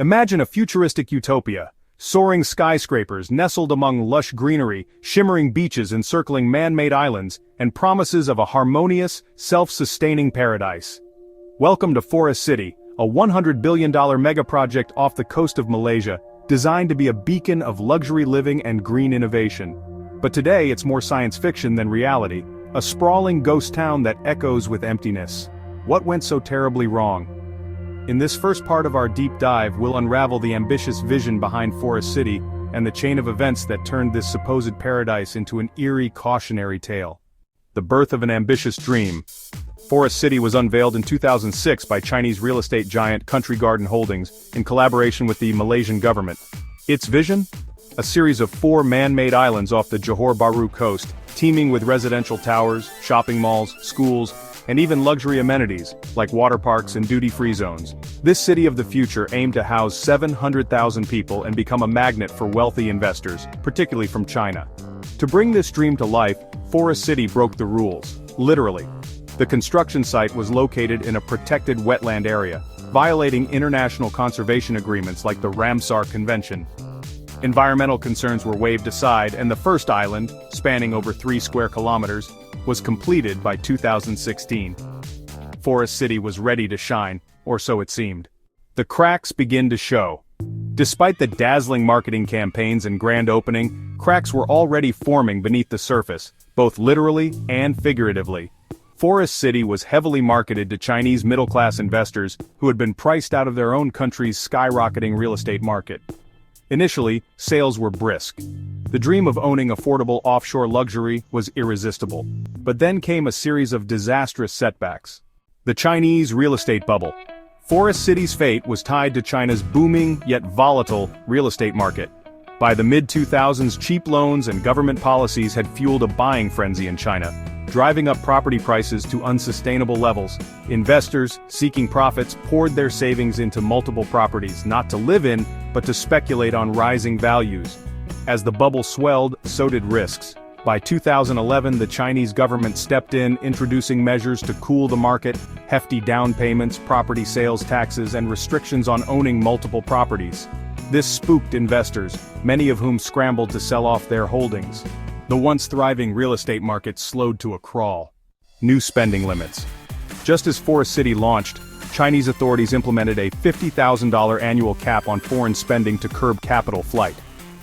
Imagine a futuristic utopia. Soaring skyscrapers nestled among lush greenery, shimmering beaches encircling man-made islands, and promises of a harmonious, self-sustaining paradise. Welcome to Forest City, a $100 billion mega-project off the coast of Malaysia, designed to be a beacon of luxury living and green innovation. But today it's more science fiction than reality, a sprawling ghost town that echoes with emptiness. What went so terribly wrong? In this first part of our deep dive, we'll unravel the ambitious vision behind Forest City and the chain of events that turned this supposed paradise into an eerie cautionary tale. The birth of an ambitious dream. Forest City was unveiled in 2006 by Chinese real estate giant Country Garden Holdings in collaboration with the Malaysian government. Its vision? A series of 4 man-made islands off the Johor Bahru coast, teeming with residential towers, shopping malls, schools, and even luxury amenities, like water parks and duty-free zones. This city of the future aimed to house 700,000 people and become a magnet for wealthy investors, particularly from China. To bring this dream to life, Forest City broke the rules, literally. The construction site was located in a protected wetland area, violating international conservation agreements like the Ramsar Convention. Environmental concerns were waved aside, and the first island, spanning over 3 square kilometers, was completed by 2016. Forest City was ready to shine, or so it seemed. The cracks begin to show. Despite the dazzling marketing campaigns and grand opening, cracks were already forming beneath the surface, both literally and figuratively. Forest City was heavily marketed to Chinese middle-class investors who had been priced out of their own country's skyrocketing real estate market. Initially, sales were brisk. The dream of owning affordable offshore luxury was irresistible. But then came a series of disastrous setbacks. The Chinese real estate bubble. Forest City's fate was tied to China's booming, yet volatile, real estate market. By the mid-2000s, cheap loans and government policies had fueled a buying frenzy in China, driving up property prices to unsustainable levels. Investors, seeking profits, poured their savings into multiple properties, not to live in, but to speculate on rising values. As the bubble swelled, so did risks. By 2011, the Chinese government stepped in, introducing measures to cool the market, hefty down payments, property sales taxes, and restrictions on owning multiple properties. This spooked investors, many of whom scrambled to sell off their holdings. The once thriving real estate market slowed to a crawl. New spending limits. Just as Forest City launched, Chinese authorities implemented a $50,000 annual cap on foreign spending to curb capital flight.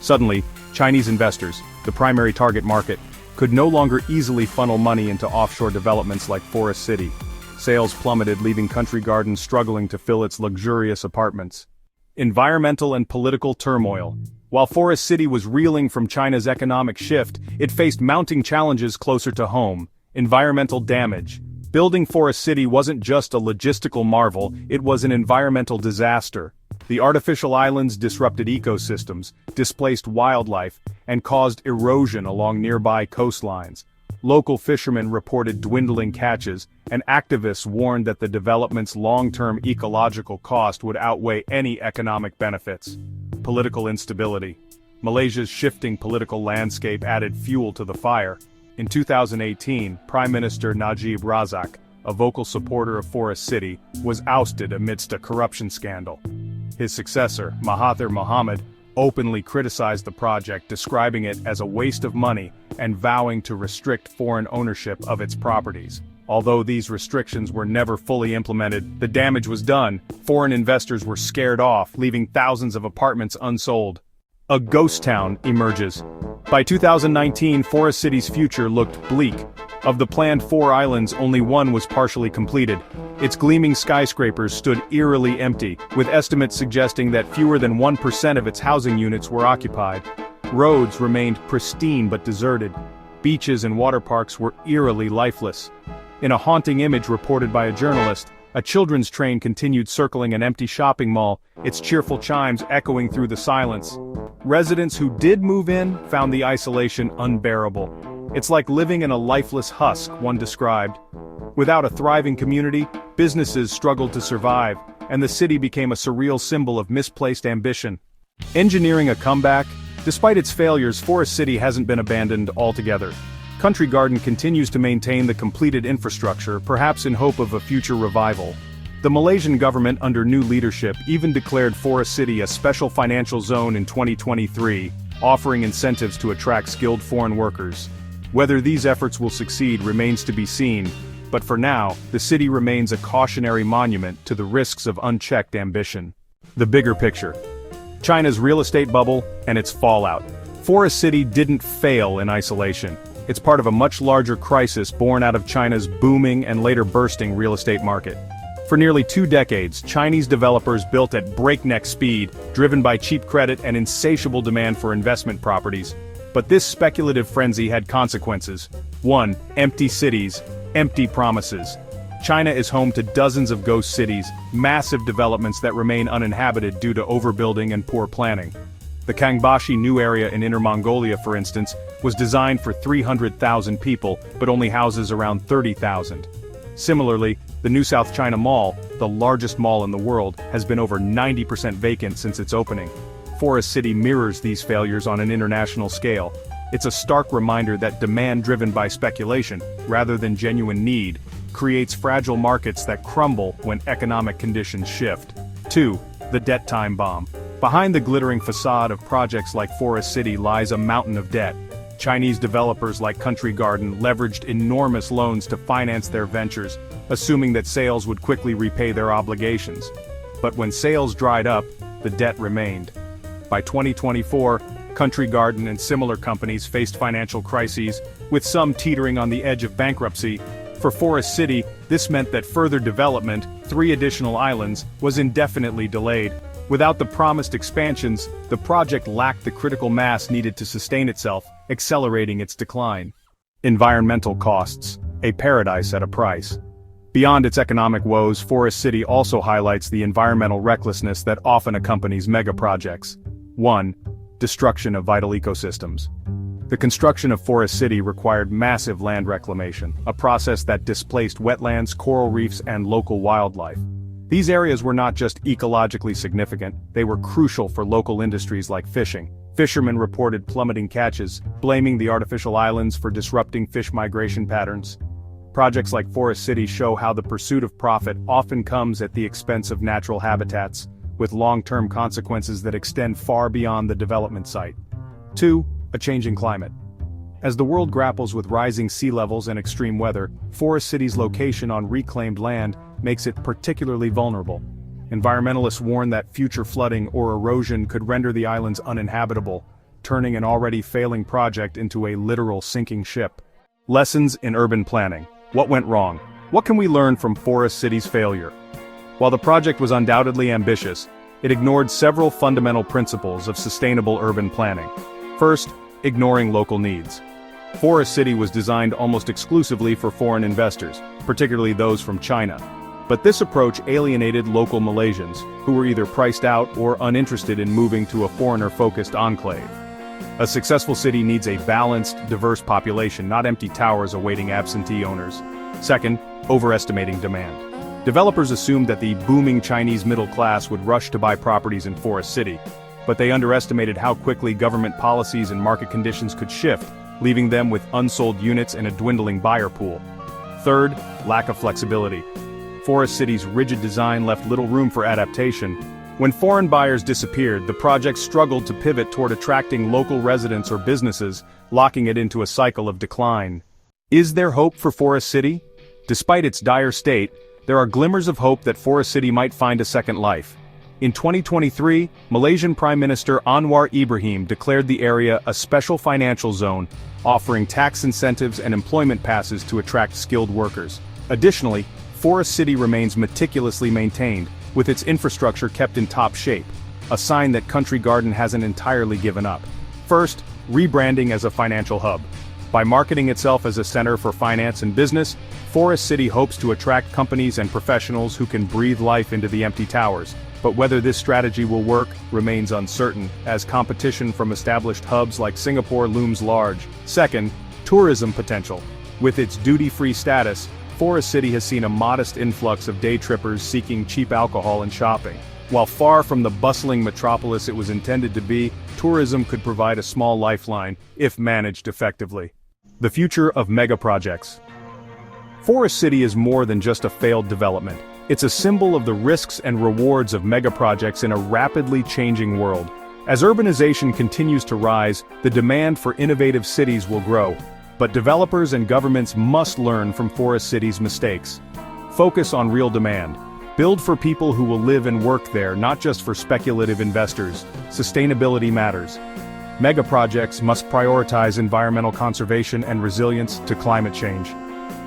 Suddenly, Chinese investors, the primary target market, could no longer easily funnel money into offshore developments like Forest City. Sales plummeted, leaving Country Garden struggling to fill its luxurious apartments. Environmental and political turmoil. While Forest City was reeling from China's economic shift, it faced mounting challenges closer to home. Environmental damage. Building Forest City wasn't just a logistical marvel, it was an environmental disaster. The artificial islands disrupted ecosystems, displaced wildlife, and caused erosion along nearby coastlines. Local fishermen reported dwindling catches, and activists warned that the development's long-term ecological cost would outweigh any economic benefits. Political instability. Malaysia's shifting political landscape added fuel to the fire. In 2018, Prime Minister Najib Razak, a vocal supporter of Forest City, was ousted amidst a corruption scandal. His successor, Mahathir Mohamad, openly criticized the project, describing it as a waste of money and vowing to restrict foreign ownership of its properties. Although these restrictions were never fully implemented, the damage was done. Foreign investors were scared off, leaving thousands of apartments unsold. A ghost town emerges. By 2019, Forest City's future looked bleak. Of the planned 4 islands, only 1 was partially completed. Its gleaming skyscrapers stood eerily empty, with estimates suggesting that fewer than 1% of its housing units were occupied. Roads remained pristine but deserted. Beaches and water parks were eerily lifeless. In a haunting image reported by a journalist, a children's train continued circling an empty shopping mall, its cheerful chimes echoing through the silence. Residents who did move in found the isolation unbearable. It's like living in a lifeless husk, one described. Without a thriving community, businesses struggled to survive, and the city became a surreal symbol of misplaced ambition. Engineering a comeback? Despite its failures, Forest City hasn't been abandoned altogether. Country Garden continues to maintain the completed infrastructure, perhaps in hope of a future revival. The Malaysian government under new leadership even declared Forest City a special financial zone in 2023, offering incentives to attract skilled foreign workers. Whether these efforts will succeed remains to be seen, but for now, the city remains a cautionary monument to the risks of unchecked ambition. The bigger picture. China's real estate bubble and its fallout. Forest City didn't fail in isolation. It's part of a much larger crisis born out of China's booming and later bursting real estate market. For nearly 2 decades, Chinese developers built at breakneck speed, driven by cheap credit and insatiable demand for investment properties. But this speculative frenzy had consequences. 1. Empty cities, empty promises. China is home to dozens of ghost cities, massive developments that remain uninhabited due to overbuilding and poor planning. The Kangbashi New Area in Inner Mongolia, for instance, was designed for 300,000 people, but only houses around 30,000. Similarly, the New South China Mall, the largest mall in the world, has been over 90% vacant since its opening. Forest City mirrors these failures on an international scale. It's a stark reminder that demand driven by speculation, rather than genuine need, creates fragile markets that crumble when economic conditions shift. 2. The debt time bomb. Behind the glittering facade of projects like Forest City lies a mountain of debt. Chinese developers like Country Garden leveraged enormous loans to finance their ventures, assuming that sales would quickly repay their obligations. But when sales dried up, the debt remained. By 2024, Country Garden and similar companies faced financial crises, with some teetering on the edge of bankruptcy. For Forest City, this meant that further development, 3 additional islands, was indefinitely delayed. Without the promised expansions, the project lacked the critical mass needed to sustain itself, accelerating its decline. Environmental costs, a paradise at a price. Beyond its economic woes, Forest City also highlights the environmental recklessness that often accompanies mega-projects. 1. Destruction of vital ecosystems. The construction of Forest City required massive land reclamation, a process that displaced wetlands, coral reefs, and local wildlife. These areas were not just ecologically significant, they were crucial for local industries like fishing. Fishermen reported plummeting catches, blaming the artificial islands for disrupting fish migration patterns. Projects like Forest City show how the pursuit of profit often comes at the expense of natural habitats, with long-term consequences that extend far beyond the development site. 2. A changing climate. As the world grapples with rising sea levels and extreme weather, Forest City's location on reclaimed land makes it particularly vulnerable. Environmentalists warn that future flooding or erosion could render the islands uninhabitable, turning an already failing project into a literal sinking ship. Lessons in urban planning. What went wrong? What can we learn from Forest City's failure? While the project was undoubtedly ambitious, it ignored several fundamental principles of sustainable urban planning. First, ignoring local needs. Forest City was designed almost exclusively for foreign investors, particularly those from China. But this approach alienated local Malaysians, who were either priced out or uninterested in moving to a foreigner-focused enclave. A successful city needs a balanced, diverse population, not empty towers awaiting absentee owners. Second, overestimating demand. Developers assumed that the booming Chinese middle class would rush to buy properties in Forest City, but they underestimated how quickly government policies and market conditions could shift, leaving them with unsold units and a dwindling buyer pool. Third, lack of flexibility. Forest City's rigid design left little room for adaptation. When foreign buyers disappeared, the project struggled to pivot toward attracting local residents or businesses, locking it into a cycle of decline. Is there hope for Forest City? Despite its dire state, there are glimmers of hope that Forest City might find a second life. In 2023, Malaysian Prime Minister Anwar Ibrahim declared the area a special financial zone, offering tax incentives and employment passes to attract skilled workers. Additionally, Forest City remains meticulously maintained, with its infrastructure kept in top shape, a sign that Country Garden hasn't entirely given up. First, rebranding as a financial hub. By marketing itself as a center for finance and business, Forest City hopes to attract companies and professionals who can breathe life into the empty towers. But whether this strategy will work remains uncertain, as competition from established hubs like Singapore looms large. Second, tourism potential. With its duty-free status, Forest City has seen a modest influx of day trippers seeking cheap alcohol and shopping. While far from the bustling metropolis it was intended to be, tourism could provide a small lifeline, if managed effectively. The future of mega projects. Forest City is more than just a failed development. It's a symbol of the risks and rewards of megaprojects in a rapidly changing world. As urbanization continues to rise, the demand for innovative cities will grow. But developers and governments must learn from forest cities' mistakes. Focus on real demand. Build for people who will live and work there, not just for speculative investors. Sustainability matters. Megaprojects must prioritize environmental conservation and resilience to climate change.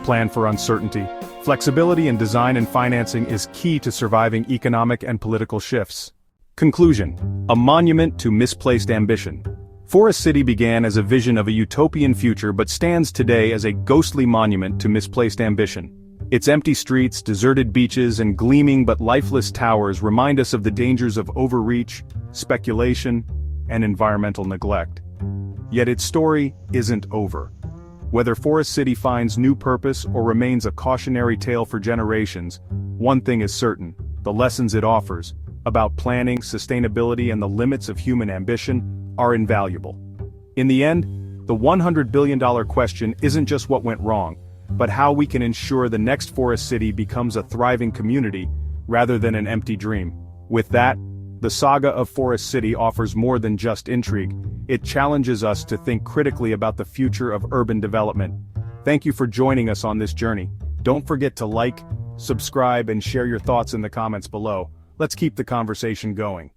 Plan for uncertainty. Flexibility in design and financing is key to surviving economic and political shifts. Conclusion: a monument to misplaced ambition. Forest City began as a vision of a utopian future but stands today as a ghostly monument to misplaced ambition. Its empty streets, deserted beaches, and gleaming but lifeless towers remind us of the dangers of overreach, speculation, and environmental neglect. Yet its story isn't over. Whether Forest City finds new purpose or remains a cautionary tale for generations, one thing is certain: the lessons it offers, about planning, sustainability, and the limits of human ambition, are invaluable. In the end, the $100 billion question isn't just what went wrong, but how we can ensure the next Forest City becomes a thriving community, rather than an empty dream. With that, the saga of Forest City offers more than just intrigue. It challenges us to think critically about the future of urban development. Thank you for joining us on this journey. Don't forget to like, subscribe, and share your thoughts in the comments below. Let's keep the conversation going.